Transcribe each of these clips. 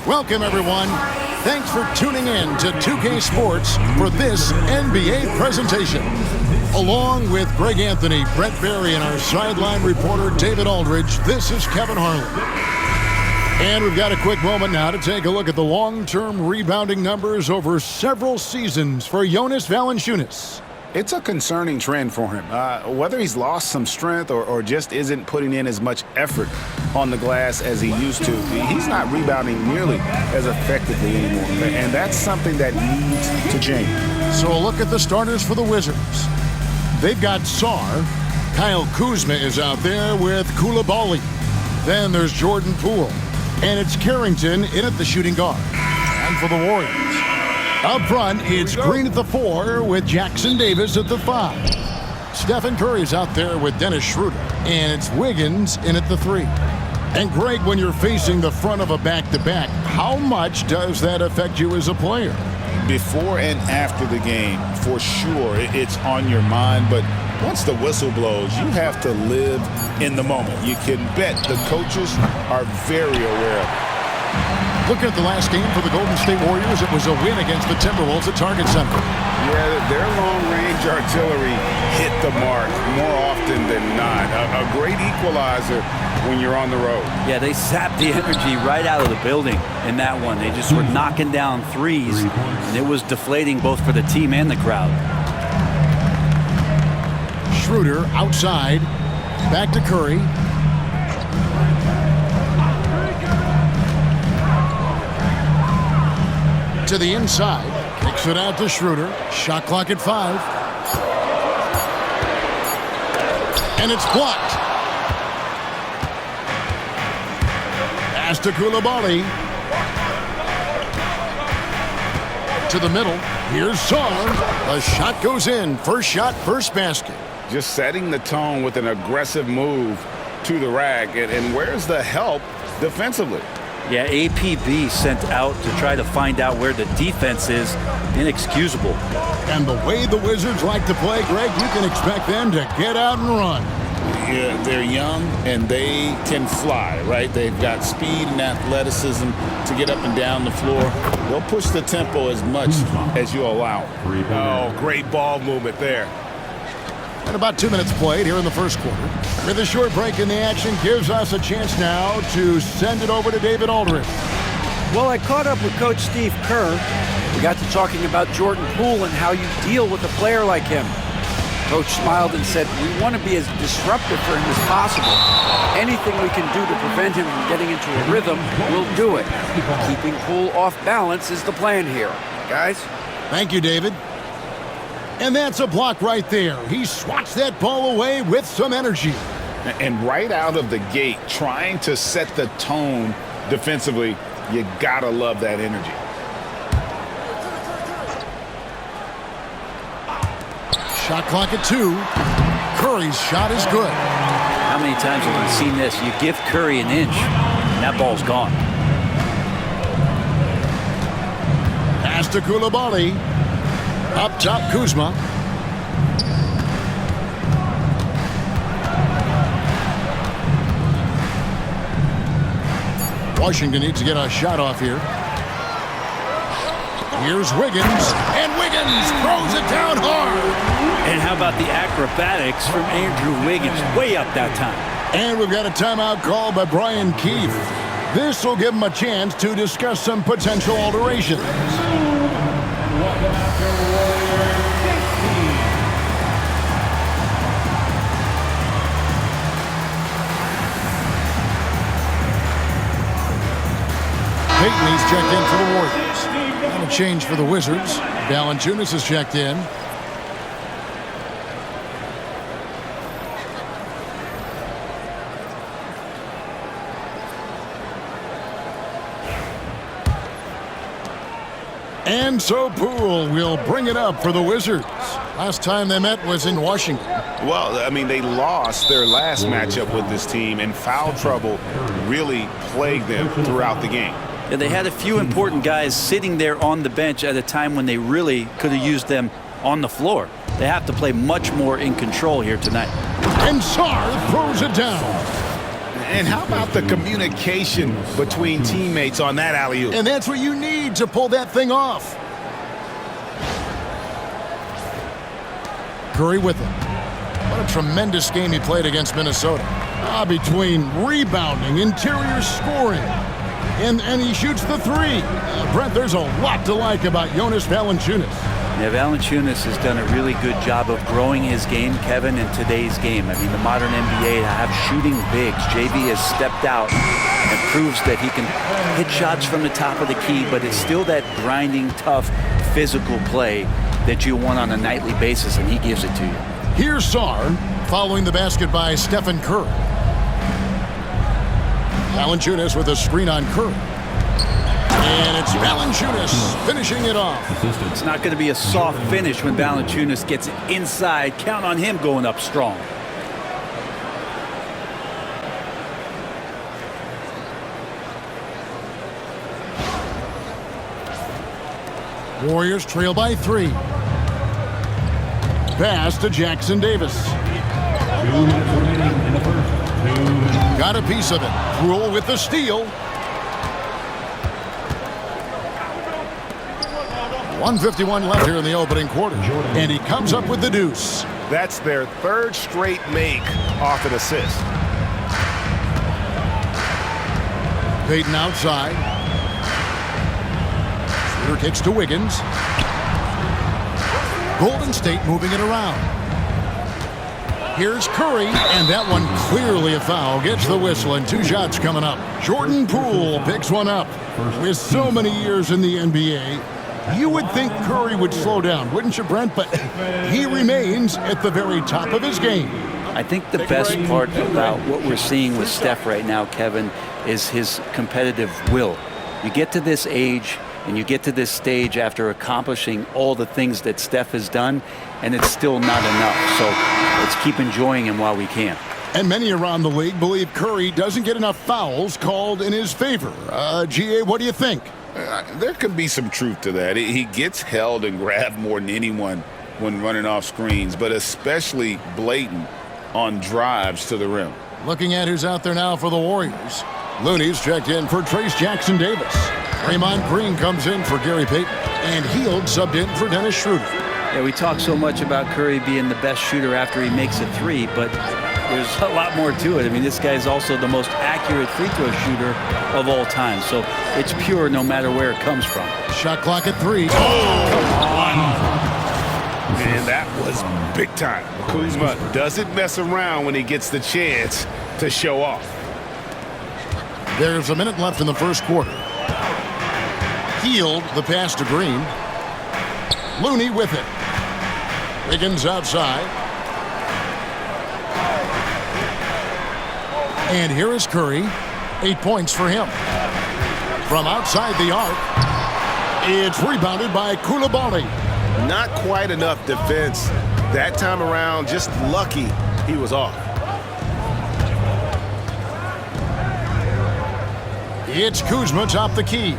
Welcome, everyone. Thanks for tuning in to 2K Sports for this NBA presentation. Along with Greg Anthony, Brett Berry, and our sideline reporter, David Aldridge, this is Kevin Harlan. And we've got a quick moment now to take a look at the long-term rebounding numbers over several seasons for Jonas Valanciunas. It's a concerning trend for him. Whether he's lost some strength or just isn't putting in as much effort on the glass as he used to, he's not rebounding nearly as effectively anymore. And that's something that needs to change. So a look at the starters for the Wizards. They've got Sarr. Kyle Kuzma is out there with Coulibaly. Then there's Jordan Poole. And it's Carrington in at the shooting guard. And for the Warriors, up front, it's Green at the 4 with Jackson Davis at the 5. Stephen Curry's out there with Dennis Schroeder. And it's Wiggins in at the 3. And Greg, when you're facing the front of a back-to-back, how much does that affect you as a player? Before and after the game, for sure, it's on your mind. But once the whistle blows, you have to live in the moment. You can bet the coaches are very aware of it. Looking at the last game for the Golden State Warriors, it was a win against the Timberwolves at Target Center. Yeah, their long-range artillery hit the mark more often than not. A great equalizer when you're on the road. Yeah, they sapped the energy right out of the building in that one. They just were knocking down threes, and it was deflating both for the team and the crowd. Schroeder outside, back to Curry. To the inside, kicks it out to Schroeder. Shot clock at 5. And it's blocked. Pass to Coulibaly. To the middle. Here's Sarr. The shot goes in. First shot, first basket. Just setting the tone with an aggressive move to the rack. And where's the help defensively? Yeah, APB sent out to try to find out where the defense is. Inexcusable. And the way the Wizards like to play, Greg, you can expect them to get out and run. Yeah, they're young and they can fly, right? They've got speed and athleticism to get up and down the floor. They'll push the tempo as much as you allow. Oh, great ball movement there. And about 2 minutes played here in the first quarter. With a short break in the action, gives us a chance now to send it over to David Aldridge. Well, I caught up with Coach Steve Kerr. We got to talking about Jordan Poole and how you deal with a player like him. Coach smiled and said, we want to be as disruptive for him as possible. Anything we can do to prevent him from getting into a rhythm, we'll do it. Keeping Poole off balance is the plan here. Guys? Thank you, David. And that's a block right there. He swats that ball away with some energy. And right out of the gate, trying to set the tone defensively, you gotta love that energy. Shot clock at 2. Curry's shot is good. How many times have we seen this? You give Curry an inch, and that ball's gone. Pass to Coulibaly. Up top, Kuzma. Washington needs to get a shot off here. Here's Wiggins, and Wiggins throws it down hard. And how about the acrobatics from Andrew Wiggins? Way up that time. And we've got a timeout called by Brian Keefe. This will give him a chance to discuss some potential alterations. Payton's checked in for the Warriors. And a change for the Wizards. Valanciunas is checked in. And so Poole will bring it up for the Wizards. Last time they met was in Washington. Well, I mean, they lost their last matchup with this team, and foul trouble really plagued them throughout the game. Yeah, they had a few important guys sitting there on the bench at a time when they really could have used them on the floor. They have to play much more in control here tonight. And Sarr throws it down. And how about the communication between teammates on that alley-oop? And that's what you need to pull that thing off. Curry with it. What a tremendous game he played against Minnesota. Between rebounding, interior scoring, and he shoots the three. Brent, there's a lot to like about Jonas Valanciunas. Yeah, Valanciunas has done a really good job of growing his game, Kevin, in today's game. I mean, the modern NBA have shooting bigs. JV has stepped out and proves that he can hit shots from the top of the key, but it's still that grinding, tough, physical play that you want on a nightly basis, and he gives it to you. Here's Sarr following the basket by Stephen Curry. Valanciunas with a screen on Curry. And it's Valanciunas finishing it off. It's not going to be a soft finish when Valanciunas gets it inside. Count on him going up strong. Warriors trail by 3. Pass to Jackson Davis. 2 minutes remaining in the first. 2 minutes. Got a piece of it. Rule with the steal. 1:51 left here in the opening quarter. And he comes up with the deuce. That's their third straight make off an assist. Payton outside. Shooter kicks to Wiggins. Golden State moving it around. Here's Curry, and that one clearly a foul. Gets the whistle, and 2 shots coming up. Jordan Poole picks one up. With so many years in the NBA, you would think Curry would slow down, wouldn't you, Brent? But he remains at the very top of his game. I think the best part about what we're seeing with Steph right now, Kevin, is his competitive will. You get to this age, and you get to this stage after accomplishing all the things that Steph has done, and it's still not enough. So let's keep enjoying him while we can. And many around the league believe Curry doesn't get enough fouls called in his favor. GA, what do you think? There could be some truth to that. He gets held and grabbed more than anyone when running off screens, but especially blatant on drives to the rim. Looking at who's out there now for the Warriors. Looney's checked in for Trace Jackson Davis. Draymond Green comes in for Gary Payton. And Hield subbed in for Dennis Schroeder. Yeah, we talk so much about Curry being the best shooter after he makes a three, but there's a lot more to it. I mean, this guy is also the most accurate free throw shooter of all time. So it's pure no matter where it comes from. Shot clock at 3. Man, that was big time. Kuzma doesn't mess around when he gets the chance to show off. There's a minute left in the first quarter. Hield the pass to Green. Looney with it. Wiggins outside. And here is Curry. 8 points for him. From outside the arc, it's rebounded by Coulibaly. Not quite enough defense that time around. Just lucky he was off. It's Kuzma top the key.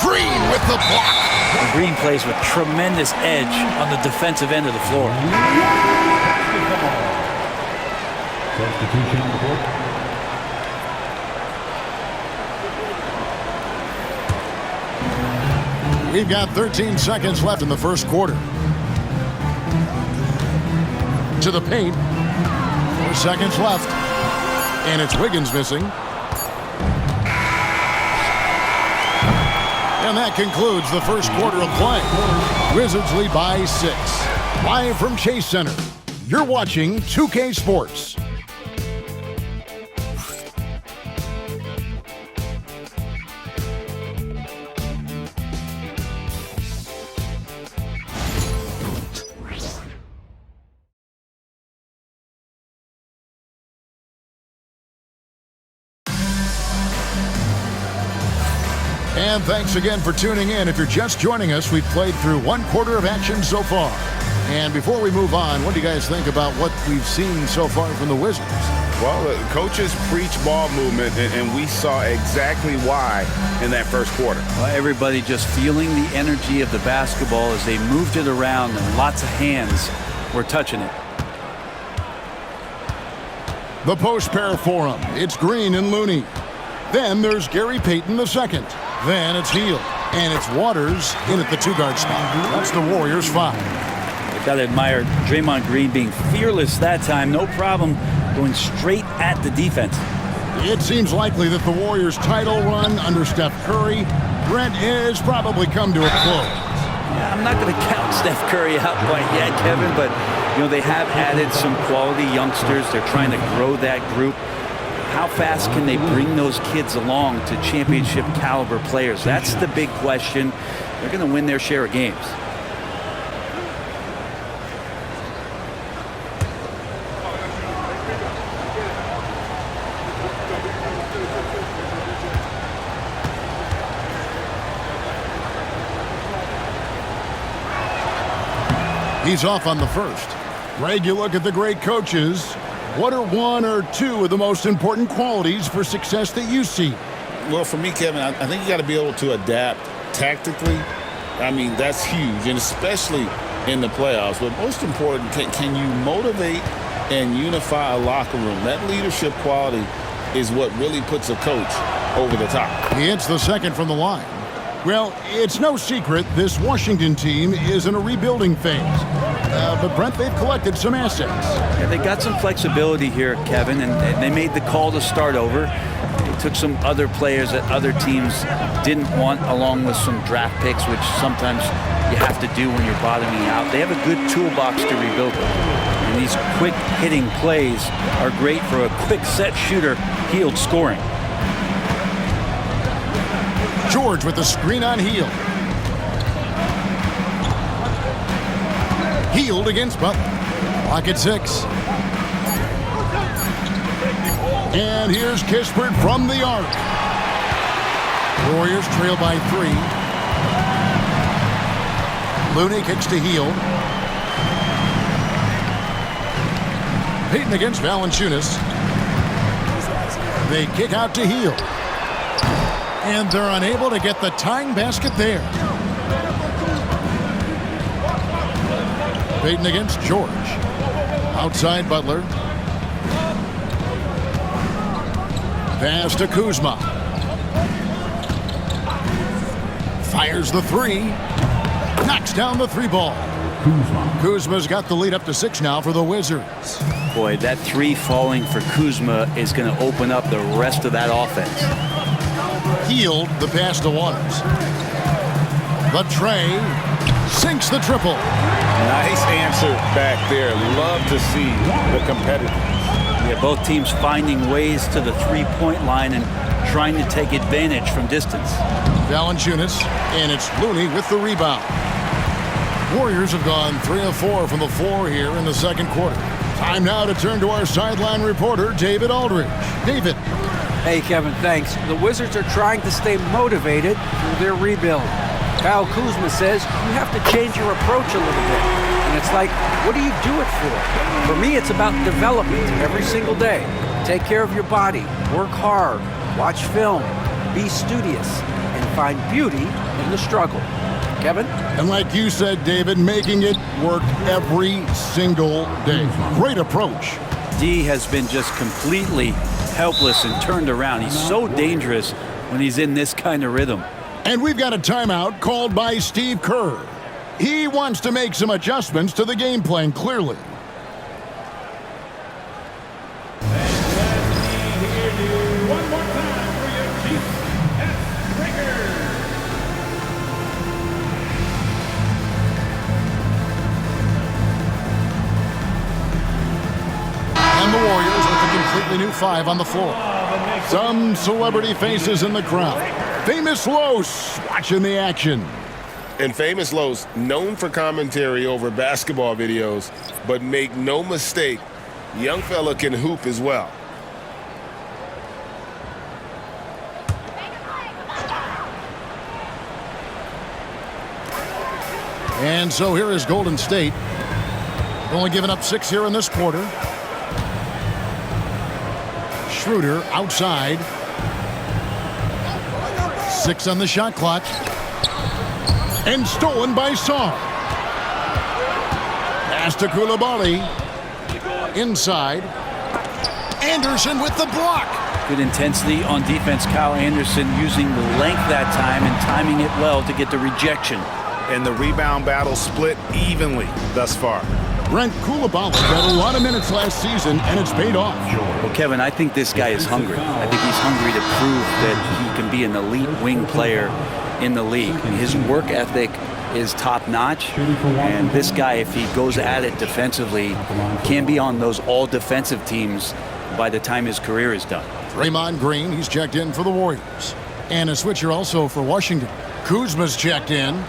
Green with the block. And Green plays with tremendous edge on the defensive end of the floor. Substitution on the court. We've got 13 seconds left in the first quarter. To the paint. 4 seconds left. And it's Wiggins missing. And that concludes the first quarter of play. Wizards lead by 6. Live from Chase Center, you're watching 2K Sports. And thanks again for tuning in. If you're just joining us, we've played through 1 quarter of action so far. And before we move on, what do you guys think about what we've seen so far from the Wizards? Well, the coaches preach ball movement, and we saw exactly why in that first quarter. Well, everybody just feeling the energy of the basketball as they moved it around, and lots of hands were touching it. The post pair for him. It's Green and Looney. Then there's Gary Payton II. Then it's Hield. And it's Waters in at the two-guard spot. That's the Warriors' 5. Got to admire Draymond Green being fearless that time. No problem going straight at the defense. It seems likely that the Warriors' title run under Steph Curry, Brent, has probably come to a close. Yeah, I'm not going to count Steph Curry out quite yet, Kevin, but you know they have added some quality youngsters. They're trying to grow that group. How fast can they bring those kids along to championship caliber players? That's the big question. They're going to win their share of games. He's off on the first. Greg, you look at the great coaches. What are one or two of the most important qualities for success that you see? Well, for me, Kevin, I think you got to be able to adapt tactically. I mean, that's huge, and especially in the playoffs. But most important, can you motivate and unify a locker room? That leadership quality is what really puts a coach over the top. He hits the second from the line. Well, it's no secret this Washington team is in a rebuilding phase. But, Brent, they've collected some assets. Yeah, they got some flexibility here, Kevin, and they made the call to start over. They took some other players that other teams didn't want, along with some draft picks, which sometimes you have to do when you're bottoming out. They have a good toolbox to rebuild with. And these quick-hitting plays are great for a quick-set shooter, Hield scoring. George with the screen on Hield. Hield against Butler. Clock at 6. And here's Kispert from the arc. Warriors trail by 3. Looney kicks to Hield. Payton against Valanciunas. They kick out to Hield. And they're unable to get the tying basket there. Payton against George. Outside Butler. Pass to Kuzma. Fires the 3. Knocks down the 3 ball. Kuzma's got the lead up to 6 now for the Wizards. Boy, that 3 falling for Kuzma is going to open up the rest of that offense. Hield the pass to Waters. The tray sinks the triple. Nice answer back there. Love to see the competitiveness. Yeah, both teams finding ways to the three-point line and trying to take advantage from distance. Valanciunas, and it's Looney with the rebound. Warriors have gone 3 of 4 from the floor here in the second quarter. Time now to turn to our sideline reporter, David Aldridge. David. Hey, Kevin, thanks. The Wizards are trying to stay motivated through their rebuild. Kyle Kuzma says you have to change your approach a little bit. And it's like, what do you do it for? For me, it's about development every single day. Take care of your body, work hard, watch film, be studious, and find beauty in the struggle. Kevin? And like you said, David, making it work every single day. Great approach. D has been just completely helpless and turned around. He's so dangerous when he's in this kind of rhythm. And we've got a timeout called by Steve Kerr. He wants to make some adjustments to the game plan, clearly. One more time for your Chiefs and Breakers. And the Warriors with a completely new 5 on the floor. Some celebrity faces in the crowd. Famous Los watching the action. And Famous Los, known for commentary over basketball videos, but make no mistake, young fella can hoop as well. And so here is Golden State. Only giving up 6 here in this quarter. Schroeder outside. 6 on the shot clock. And stolen by Saar. Pass to Koulibaly. Inside. Anderson with the block. Good intensity on defense. Kyle Anderson using the length that time and timing it well to get the rejection. And the rebound battle split evenly thus far. Brent Koulibaly got a lot of minutes last season, and it's paid off. Well, Kevin, I think this guy is hungry. I think he's hungry to prove that he can be an elite wing player in the league. His work ethic is top-notch, and this guy, if he goes at it defensively, can be on those all-defensive teams by the time his career is done. Draymond Green, he's checked in for the Warriors. And a switcher also for Washington. Kuzma's checked in.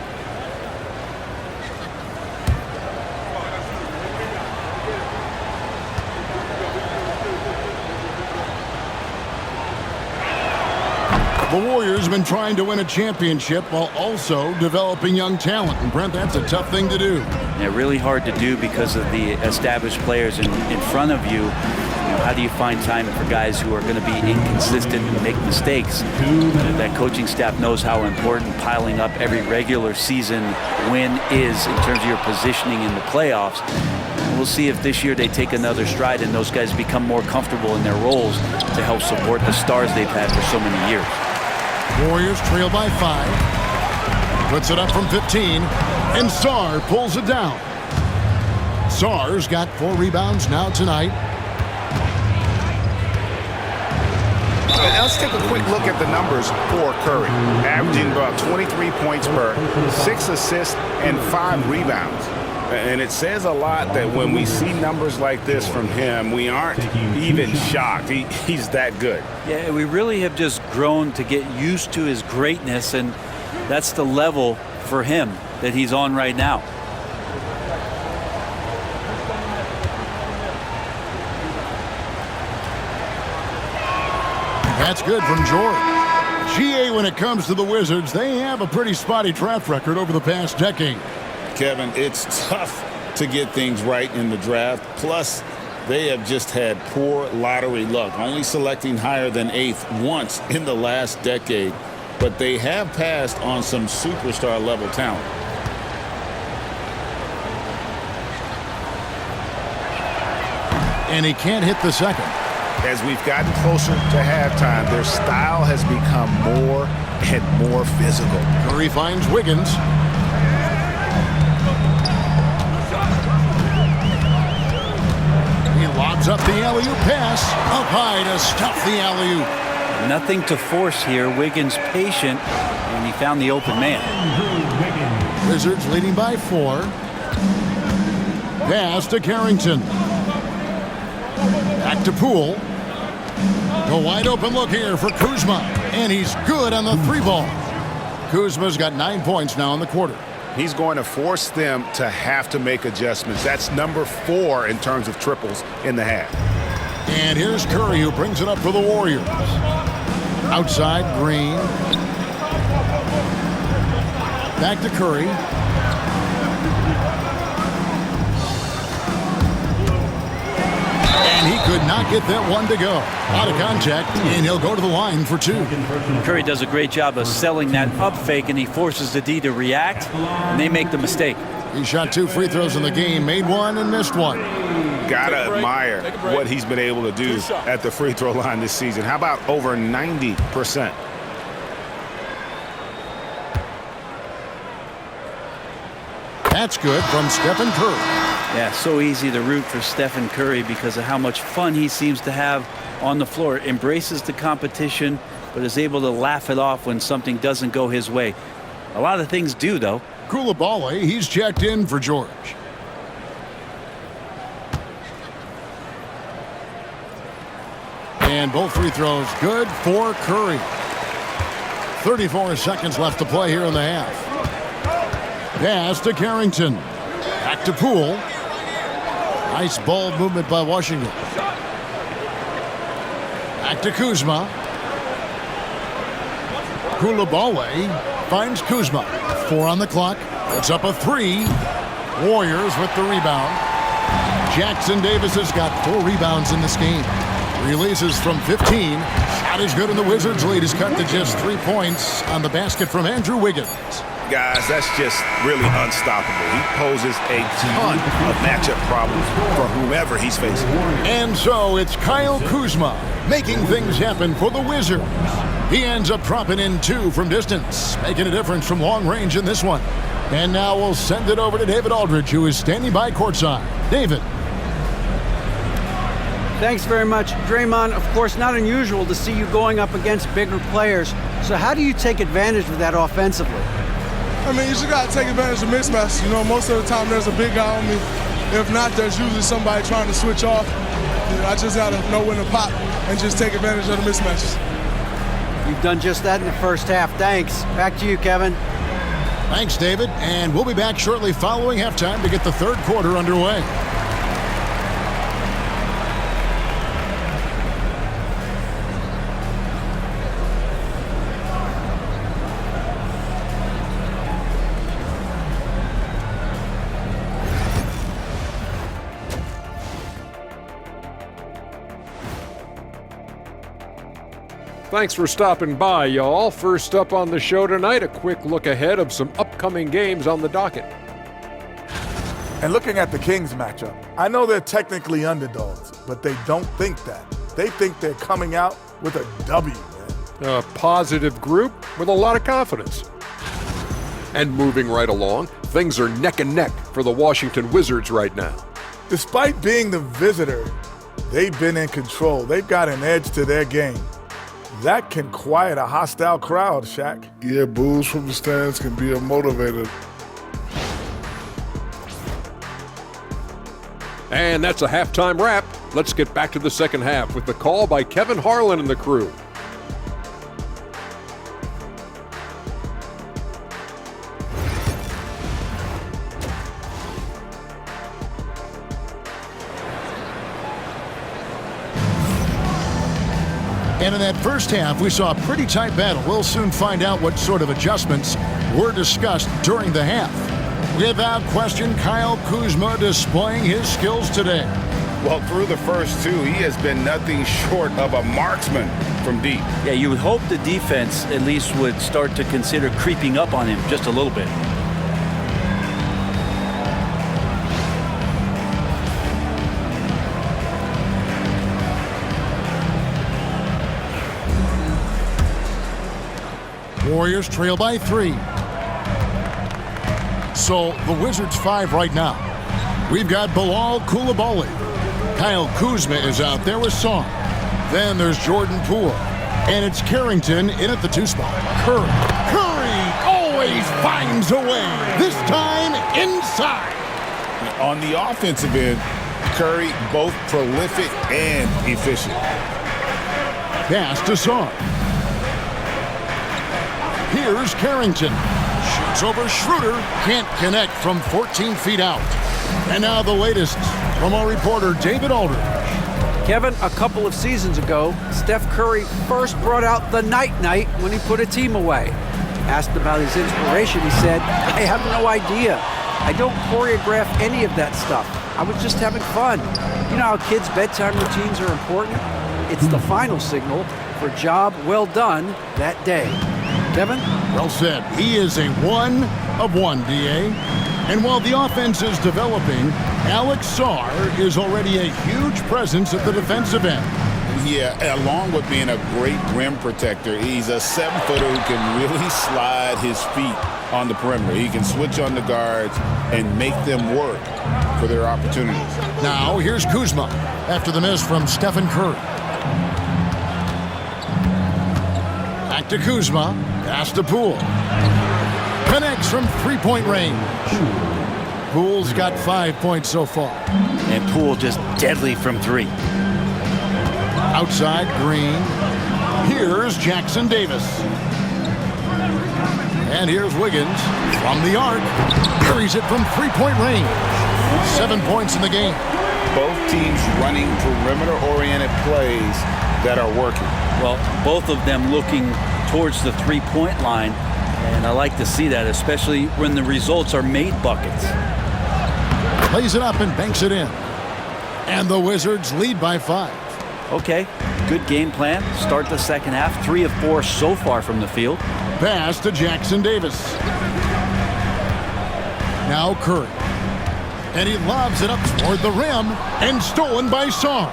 The Warriors have been trying to win a championship while also developing young talent. And Brent, that's a tough thing to do. Yeah, really hard to do because of the established players in front of you. How do you find time for guys who are going to be inconsistent and make mistakes? That coaching staff knows how important piling up every regular season win is in terms of your positioning in the playoffs. We'll see if this year they take another stride and those guys become more comfortable in their roles to help support the stars they've had for so many years. Warriors trail by 5. Puts it up from 15. And Saar pulls it down. Saar's got 4 rebounds now tonight. Now let's take a quick look at the numbers for Curry. Averaging about 23 points per, 6 assists, and 5 rebounds. And it says a lot that when we see numbers like this from him, we aren't even shocked. He's that good. Yeah, we really have just grown to get used to his greatness, and that's the level for him that he's on right now. That's good from George. GA, when it comes to the Wizards, they have a pretty spotty track record over the past decade. Kevin, it's tough to get things right in the draft. Plus, they have just had poor lottery luck, only selecting higher than 8th once in the last decade. But they have passed on some superstar-level talent. And he can't hit the second. As we've gotten closer to halftime, their style has become more and more physical. Curry finds Wiggins. He lobs up the alley-oop pass. Up high to stuff the alley-oop. Nothing to force here. Wiggins patient, and he found the open man. Wizards leading by 4. Pass to Carrington. Back to Poole. A wide open look here for Kuzma. And he's good on the 3 ball. Kuzma's got 9 points now in the quarter. He's going to force them to have to make adjustments. That's number 4 in terms of triples in the half. And here's Curry, who brings it up for the Warriors. Outside, Green. Back to Curry. And he could not get that one to go. Out of contact, and he'll go to the line for 2. Curry does a great job of selling that up fake, and he forces the D to react, and they make the mistake. He shot 2 free throws in the game, made 1 and missed 1. Gotta admire what he's been able to do at the free throw line this season. How about over 90%? That's good from Stephen Curry. Yeah, so easy to root for Stephen Curry because of how much fun he seems to have on the floor. Embraces the competition, but is able to laugh it off when something doesn't go his way. A lot of things do, though. Koulibaly, he's checked in for George. And both free throws good for Curry. 34 seconds left to play here in the half. Pass to Carrington. Back to Poole. Nice ball movement by Washington. Back to Kuzma. Koulibaly finds Kuzma. 4 on the clock. It's up a 3. Warriors with the rebound. Jackson Davis has got 4 rebounds in this game. Releases from 15. Shot is good, and the Wizards' lead is cut to just 3 points on the basket from Andrew Wiggins. Guys, that's just really unstoppable. He poses a ton of matchup problems for whoever he's facing. And so it's Kyle Kuzma making things happen for the Wizards. He ends up dropping in 2 from distance, making a difference from long range in this one. And now we'll send it over to David Aldridge, who is standing by courtside. David. Thanks very much, Draymond. Of course, not unusual to see you going up against bigger players. So how do you take advantage of that offensively? I mean, you just got to take advantage of mismatches. You know, most of the time there's a big guy on me. If not, there's usually somebody trying to switch off. I just got to know when to pop and just take advantage of the mismatches. You've done just that in the first half. Thanks. Back to you, Kevin. Thanks, David. And we'll be back shortly following halftime to get the third quarter underway. Thanks for stopping by, y'all. First up on the show tonight, a quick look ahead of some upcoming games on the docket. And looking at the Kings matchup, I know they're technically underdogs, but they don't think that. They think they're coming out with a W, man. A positive group with a lot of confidence. And moving right along, things are neck and neck for the Washington Wizards right now. Despite being the visitor, they've been in control. They've got an edge to their game. That can quiet a hostile crowd, Shaq. Yeah, boos from the stands can be a motivator. And that's a halftime wrap. Let's get back to the second half with the call by Kevin Harlan and the crew. And in that first half, we saw a pretty tight battle. We'll soon find out what sort of adjustments were discussed during the half. Without question, Kyle Kuzma displaying his skills today. Well, through the first 2, he has been nothing short of a marksman from deep. Yeah, you would hope the defense at least would start to consider creeping up on him just a little bit. Warriors trail by 3. So the Wizards 5 right now. We've got Bilal Coulibaly. Kyle Kuzma is out there with Song. Then there's Jordan Poole. And it's Carrington in at the 2 spot. Curry always finds a way. This time inside. On the offensive end, Curry both prolific and efficient. Pass to Song. Here's Carrington. Shoots over Schroeder. Can't connect from 14 feet out. And now the latest from our reporter, David Aldridge. Kevin, a couple of seasons ago, Steph Curry first brought out the night-night when he put a team away. Asked about his inspiration, he said, "I have no idea. I don't choreograph any of that stuff. I was just having fun." You know how kids' bedtime routines are important? It's the final signal for job well done that day. Kevin? Well said. He is a 1 of 1, D.A. And while the offense is developing, Alex Sarr is already a huge presence at the defensive end. Yeah, along with being a great rim protector, he's a 7-footer who can really slide his feet on the perimeter. He can switch on the guards and make them work for their opportunities. Now here's Kuzma after the miss from Stephen Curry. Back to Kuzma. Pass to Poole. Connects from 3-point range. Poole's got 5 points so far. And Poole just deadly from 3. Outside, Green. Here's Jackson Davis. And here's Wiggins from the arc. Buries it from 3-point range. 7 points in the game. Both teams running perimeter-oriented plays that are working. Well, both of them looking towards the 3-point line, and I like to see that, especially when the results are made buckets. Plays it up and banks it in. And the Wizards lead by 5. Okay, good game plan. Start the second half. 3 of 4 so far from the field. Pass to Jackson Davis. Now Curry. And he lobs it up toward the rim and stolen by Sarr.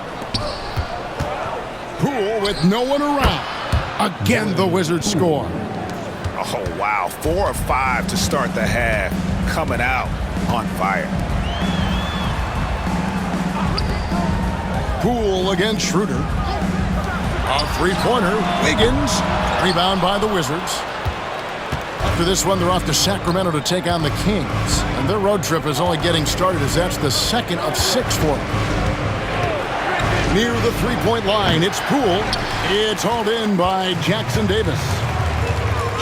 Poole with no one around. Again, the Wizards score. Oh, wow. 4 of 5 to start the half. Coming out on fire. Poole against Schroeder. A three-pointer. Wiggins. Rebound by the Wizards. After this one, they're off to Sacramento to take on the Kings. And their road trip is only getting started as that's the second of 6 for them. Near the three-point line, it's Poole. It's hauled in by Jackson Davis.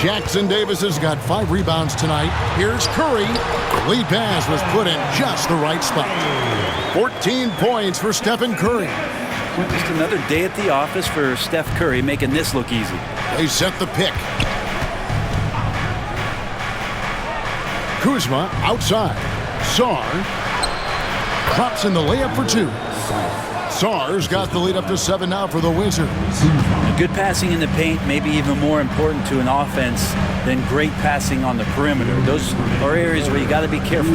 Jackson Davis has got 5 rebounds tonight. Here's Curry. Lead pass was put in just the right spot. 14 points for Stephen Curry. Just another day at the office for Steph Curry, making this look easy. They set the pick. Kuzma outside. Sarr drops in the layup for 2. Sarr's got the lead up to 7 now for the Wizards. Good passing in the paint, maybe even more important to an offense than great passing on the perimeter. Those are areas where you got to be careful.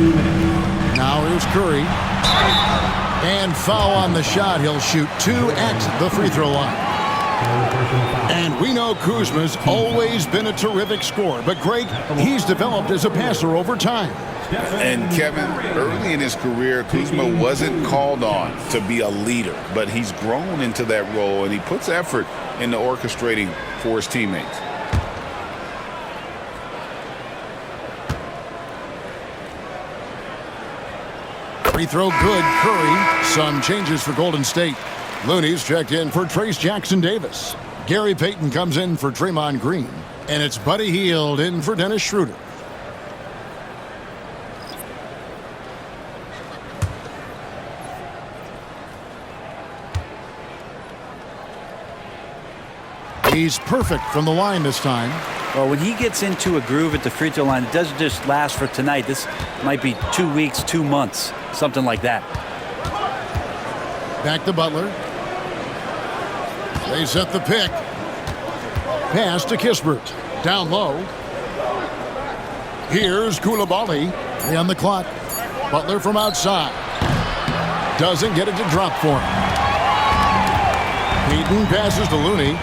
Now here's Curry. And foul on the shot. He'll shoot 2 at the free throw line. And we know Kuzma's always been a terrific scorer, but Greg, he's developed as a passer over time. And Kevin, early in his career, Kuzma wasn't called on to be a leader, but he's grown into that role, and he puts effort into orchestrating for his teammates. Free throw good, Curry. Some changes for Golden State. Looney's checked in for Trace Jackson Davis. Gary Payton comes in for Draymond Green. And it's Buddy Hield in for Dennis Schroeder. He's perfect from the line this time. Well, when he gets into a groove at the free throw line, it doesn't just last for tonight. This might be 2 weeks, 2 months, something like that. Back to Butler. They set the pick. Pass to Kispert. Down low. Here's Koulibaly. 3 on the clock. Butler from outside. Doesn't get it to drop for him. Payton passes to Looney.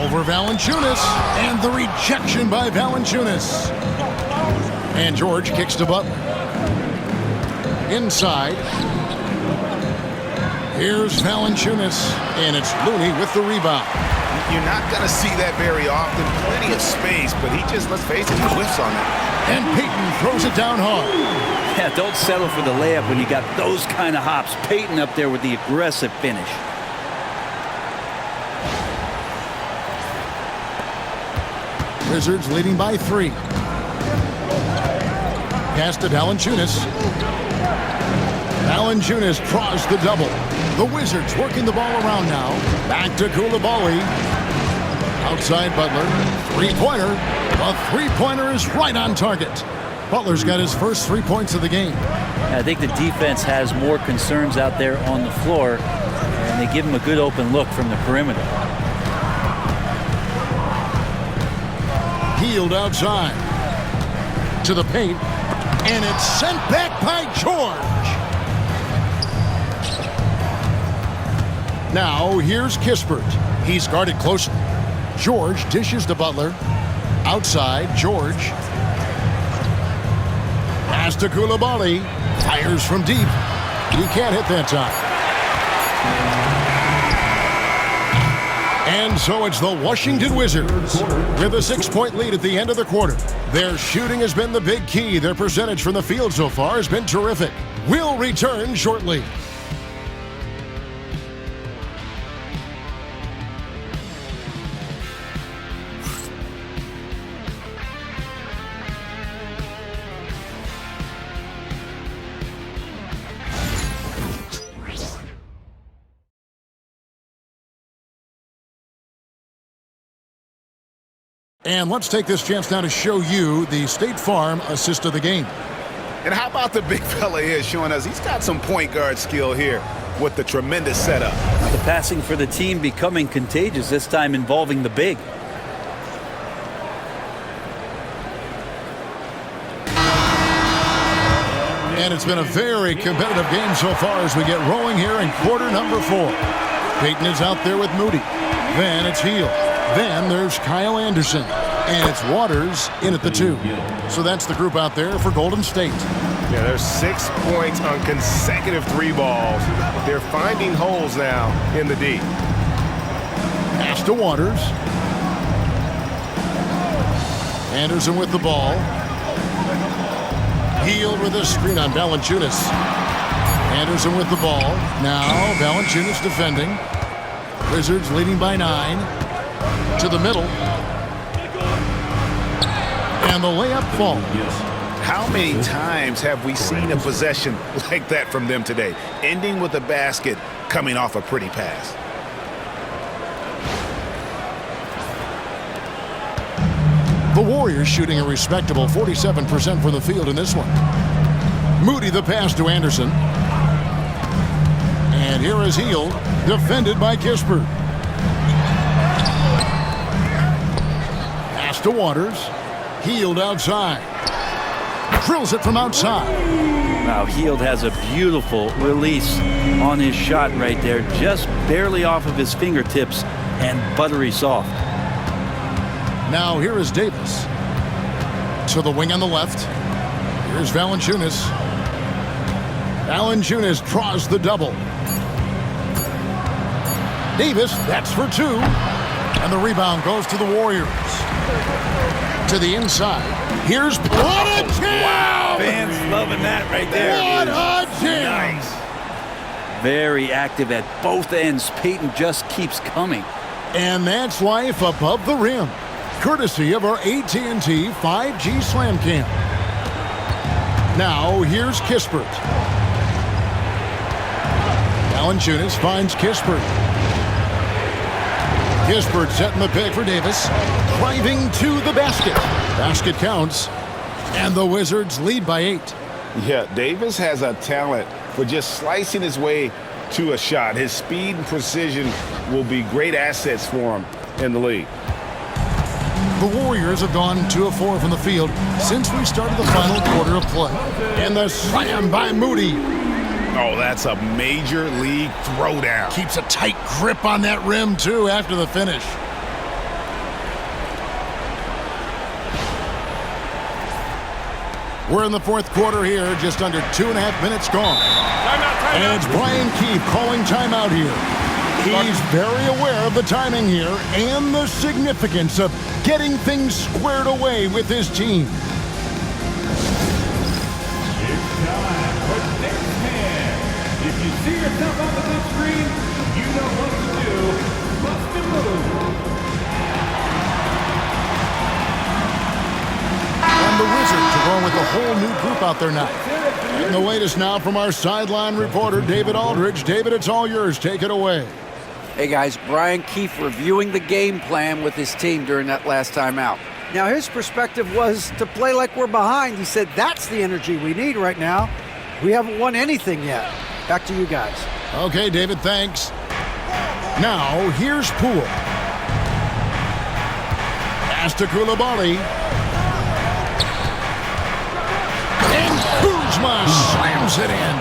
Over Valanciunas. And the rejection by Valanciunas. And George kicks to Butler. Inside. Here's Valanciunas. And it's Looney with the rebound. You're not going to see that very often. Plenty of space, but he just, let's face it, he whiffs on it. And Payton throws it down hard. Yeah, don't settle for the layup when you got those kind of hops. Payton up there with the aggressive finish. Wizards leading by 3. Pass to Valanciunas. Valanciunas draws the double. The Wizards working the ball around now. Back to Koulibaly. Outside Butler. Three-pointer. The three-pointer is right on target. Butler's got his first 3 points of the game. I think the defense has more concerns out there on the floor, and they give him a good open look from the perimeter. Hield outside. To the paint. And it's sent back by George. Now, here's Kispert. He's guarded closely. George dishes to Butler. Outside, George. Pass to Koulibaly. Fires from deep. He can't hit that time. And so it's the Washington Wizards with a 6-point lead at the end of the quarter. Their shooting has been the big key. Their percentage from the field so far has been terrific. We'll return shortly. And let's take this chance now to show you the State Farm assist of the game. And how about the big fella here showing us he's got some point guard skill here with the tremendous setup. The passing for the team becoming contagious, this time involving the big. And it's been a very competitive game so far as we get rolling here in quarter number 4. Peyton is out there with Moody. Then it's Hield. Then there's Kyle Anderson. And it's Waters in at the 2. So that's the group out there for Golden State. Yeah, there's 6 points on consecutive 3 balls. They're finding holes now in the D. Pass to Waters. Anderson with the ball. Hield with a screen on Valanciunas. Anderson with the ball. Now Valanciunas defending. Wizards leading by 9. To the middle. And the layup falls. How many times have we seen a possession like that from them today? Ending with a basket, coming off a pretty pass. The Warriors shooting a respectable 47% from the field in this one. Moody the pass to Anderson. And here is Hield, defended by Kispert. Pass to Waters. Hield outside. Drills it from outside. Now Hield has a beautiful release on his shot right there, just barely off of his fingertips and buttery soft. Now here is Davis. To the wing on the left. Here's Valanciunas. Valanciunas draws the double. Davis, that's for 2. And the rebound goes to the Warriors. To the inside. Here's what a jam! Wow, fans loving that right there. What a jam! Nice. Very active at both ends. Peyton just keeps coming. And that's life above the rim. Courtesy of our AT&T 5G Slam Cam. Now, here's Kispert. Valanciunas finds Kispert. Kispert setting the pick for Davis. Driving to the basket. Basket counts. And the Wizards lead by 8. Yeah, Davis has a talent for just slicing his way to a shot. His speed and precision will be great assets for him in the league. The Warriors have gone 2 of 4 from the field since we started the final quarter of play. And the slam by Moody. Oh, that's a major league throwdown. Keeps a tight grip on that rim, too, after the finish. We're in the 4th quarter here, just under 2.5 minutes gone. And it's Brian Keefe calling timeout here. He's very aware of the timing here and the significance of getting things squared away with his team. It's time for next man. If you see yourself on the big screen, you know what to do. Bust and move. And the Wizards are going with a whole new group out there now. And the latest now from our sideline reporter, David Aldridge. David, it's all yours. Take it away. Hey guys, Brian Keefe reviewing the game plan with his team during that last timeout. Now his perspective was to play like we're behind. He said that's the energy we need right now. We haven't won anything yet. Back to you guys. Okay, David, thanks. Now, here's Poole. Pass to Koulibaly. And Kuzma slams it in.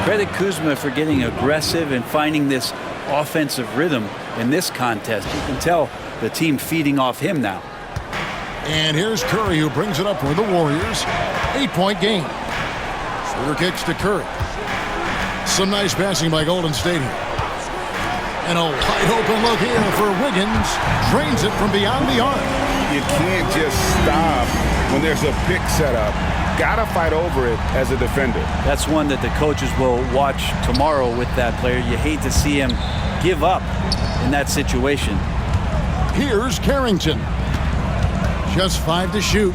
Credit Kuzma for getting aggressive and finding this offensive rhythm in this contest. You can tell the team feeding off him now. And here's Curry, who brings it up for the Warriors. 8-point game. Shooter kicks to Curry. Some nice passing by Golden State here. And a wide open look here for Wiggins. Drains it from beyond the arc. You can't just stop when there's a pick set up. Gotta fight over it as a defender. That's one that the coaches will watch tomorrow with that player. You hate to see him give up in that situation. Here's Carrington. Just 5 to shoot.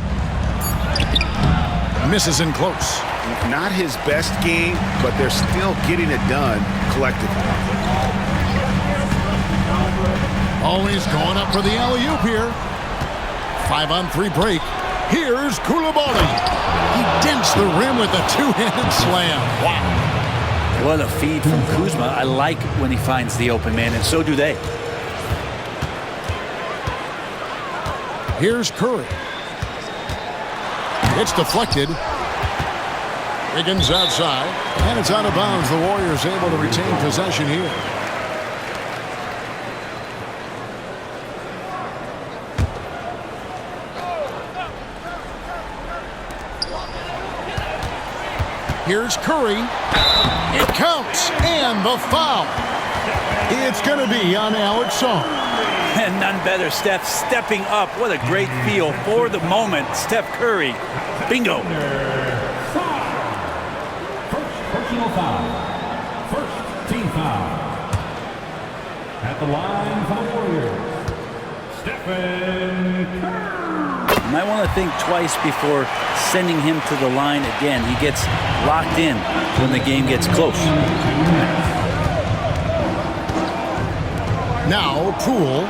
Misses in close. Not his best game, but they're still getting it done collectively. Always going up for the alley-oop here. 5-on-3 break. Here's Koulibaly. He dents the rim with a two-handed slam. Wow. What a feed from Kuzma. I like when he finds the open man, and so do they. Here's Curry. It's deflected. Wiggins outside, and it's out of bounds. The Warriors able to retain possession here. Here's Curry. It counts, and the foul. It's going to be on Alex Song. And none better, Steph stepping up. What a great feel for the moment. Steph Curry. Bingo. First personal foul. First team foul. At the line for the Warriors, Stephen Curry. You might want to think twice before sending him to the line again. He gets locked in when the game gets close. Now Poole.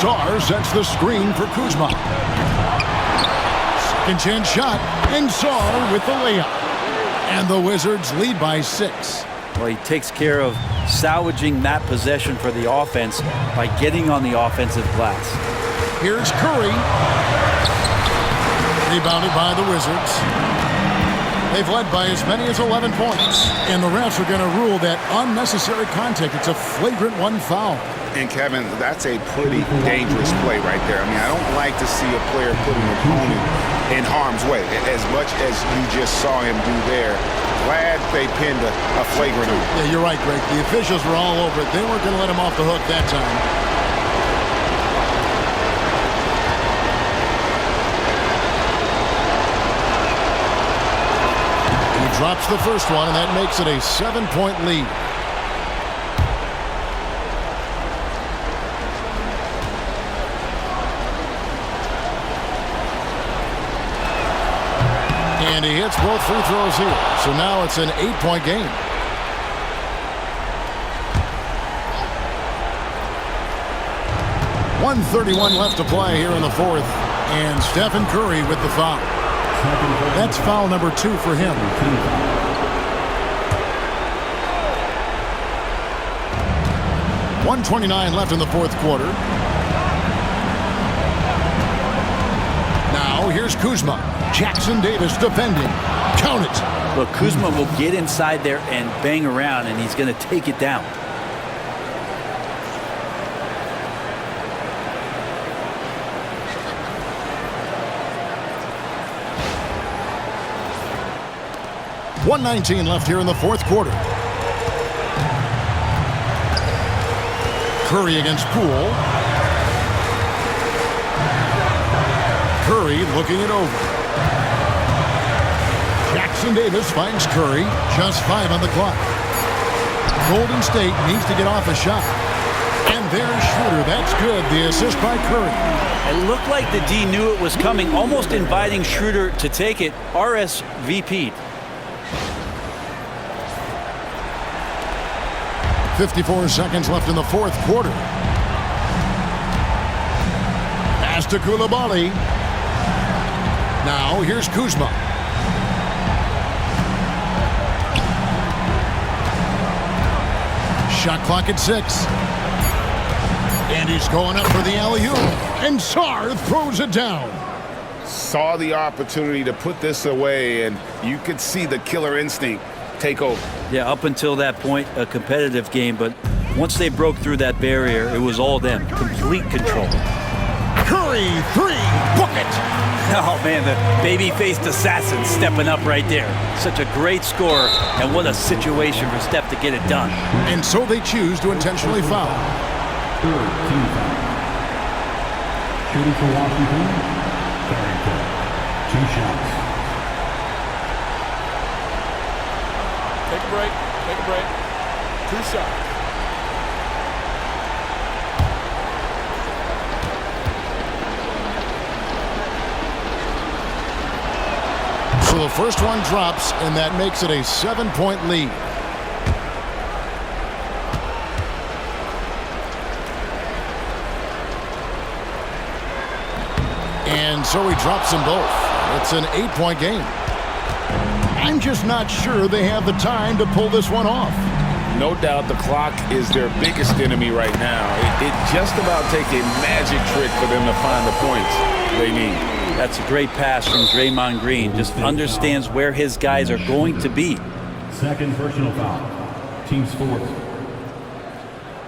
Sarr sets the screen for Kuzma. Second chance shot, and Sarr with the layup. And the Wizards lead by 6. Well, he takes care of salvaging that possession for the offense by getting on the offensive glass. Here's Curry. Rebounded by the Wizards. They've led by as many as 11 points. And the refs are going to rule that unnecessary contact. It's a flagrant 1 foul. And Kevin, that's a pretty dangerous play right there. I mean, I don't like to see a player put an opponent in harm's way, as much as you just saw him do there. Glad they pinned a flagrant on. Yeah, you're right, Greg. The officials were all over it. They weren't going to let him off the hook that time. He drops the first one, and that makes it a 7-point lead. And he hits both free throws here. So now it's an 8-point game. .131 left to play here in the fourth. And Stephen Curry with the foul. That's foul number 2 for him. .129 left in the fourth quarter. Now here's Kuzma. Jackson Davis defending. Count it. Look, Kuzma will get inside there and bang around, and he's going to take it down. .119 left here in the fourth quarter. Curry against Poole. Curry looking it over. Jackson Davis finds Curry. Just 5 on the clock. Golden State needs to get off a shot. And there's Schroeder. That's good. The assist by Curry. It looked like the D knew it was coming, almost inviting Schroeder to take it. RSVP'd. 54 seconds left in the fourth quarter. Pass to Koulibaly. Now here's Kuzma. Shot clock at 6. And he's going up for the alley-oop. And Sarr throws it down. Saw the opportunity to put this away, and you could see the killer instinct take over. Yeah, up until that point, a competitive game, but once they broke through that barrier, it was all them. Complete control. Curry, 3, book it. Oh, man, the baby-faced assassin stepping up right there. Such a great score, and what a situation for Steph to get it done. And so they choose to intentionally foul. Third team foul. Shooting for Washington, Carrington. 2 shots. Take a break. Take a break. 2 shots. So the first one drops, and that makes it a 7-point lead. And so he drops them both. It's an 8-point game. I'm just not sure they have the time to pull this one off. No doubt the clock is their biggest enemy right now. It just about takes a magic trick for them to find the points they need. That's a great pass from Draymond Green. Just understands where his guys are going to be. Second personal foul. Team's fourth.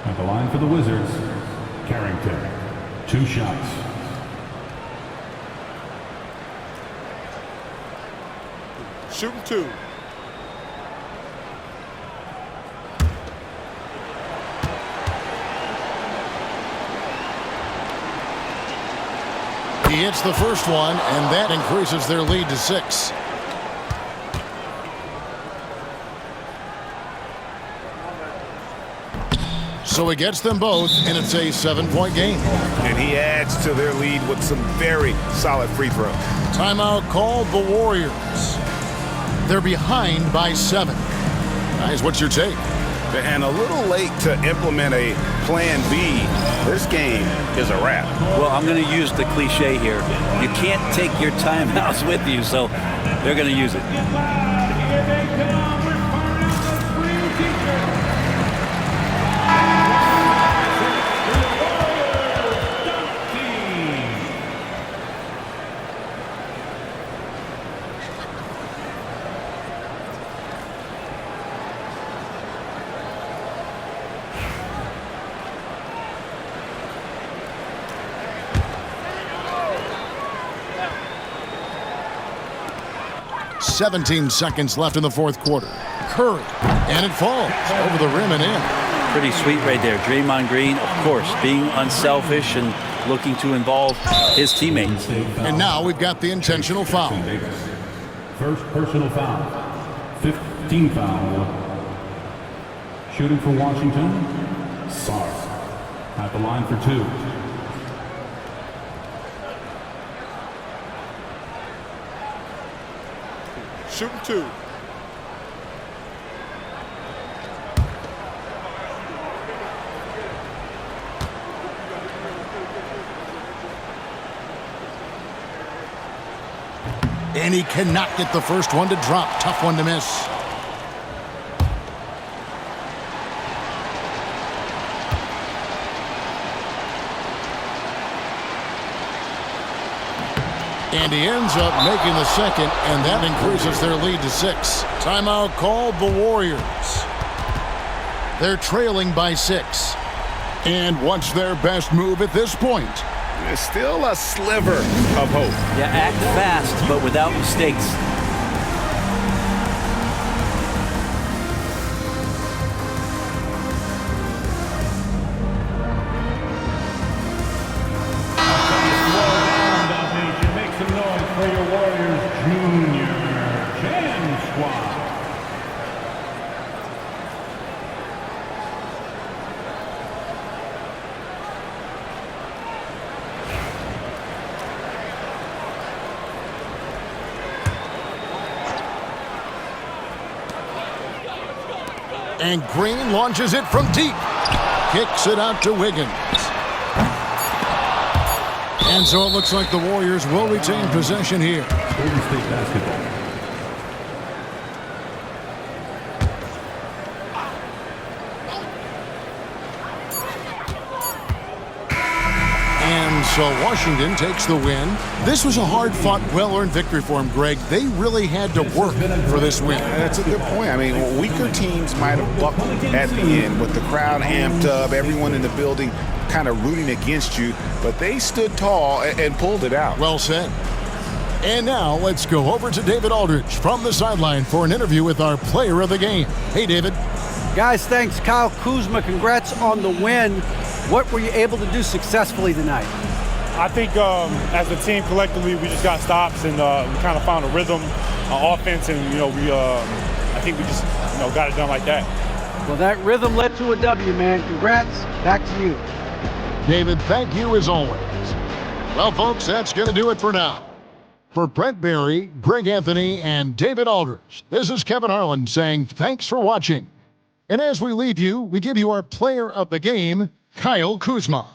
At the line for the Wizards, Carrington. 2 shots. Shooting 2. He hits the first one, and that increases their lead to 6. So he gets them both, and it's a 7-point game. And he adds to their lead with some very solid free throws. Timeout called the Warriors. They're behind by 7. Guys, what's your take? And a little late to implement a plan B. This game is a wrap. Well, I'm going to use the cliche here. You can't take your timeouts with you, so they're going to use it. "17 seconds left in the fourth quarter. Curry, and it falls over the rim and in." Pretty sweet right there. Draymond Green, of course, being unselfish and looking to involve his teammates. And now we've got the intentional foul. First personal foul. 15 foul. Shooting for Washington, Sarr. At the line for 2. Shooting 2. And he cannot get the first one to drop. Tough one to miss. And he ends up making the second, and that increases their lead to 6. Timeout called the Warriors. They're trailing by 6. And what's their best move at this point? There's still a sliver of hope. Yeah, act fast, but without mistakes. Make some noise for your Warriors Junior Jam Squad. And Green launches it from deep. Kicks it out to Wiggins. And so it looks like the Warriors will retain possession here. Golden State basketball. And so Washington takes the win. This was a hard-fought, well-earned victory for them, Greg. They really had to work for this win. That's a good point. I mean, weaker teams might have buckled at the end with the crowd amped up, everyone in the building kind of rooting against you, but they stood tall and pulled it out. Well said. And now let's go over to David Aldridge from the sideline for an interview with our player of the game. Hey, David. Guys, thanks. Kyle Kuzma, congrats on the win. What were you able to do successfully tonight? I think as a team collectively, we just got stops and we kind of found a rhythm on offense, and I think we just got it done like that. Well, that rhythm led to a W, man. Congrats. Back to you. David, thank you as always. Well, folks, that's going to do it for now. For Brent Barry, Greg Anthony, and David Aldridge, this is Kevin Harlan saying thanks for watching. And as we leave you, we give you our player of the game, Kyle Kuzma.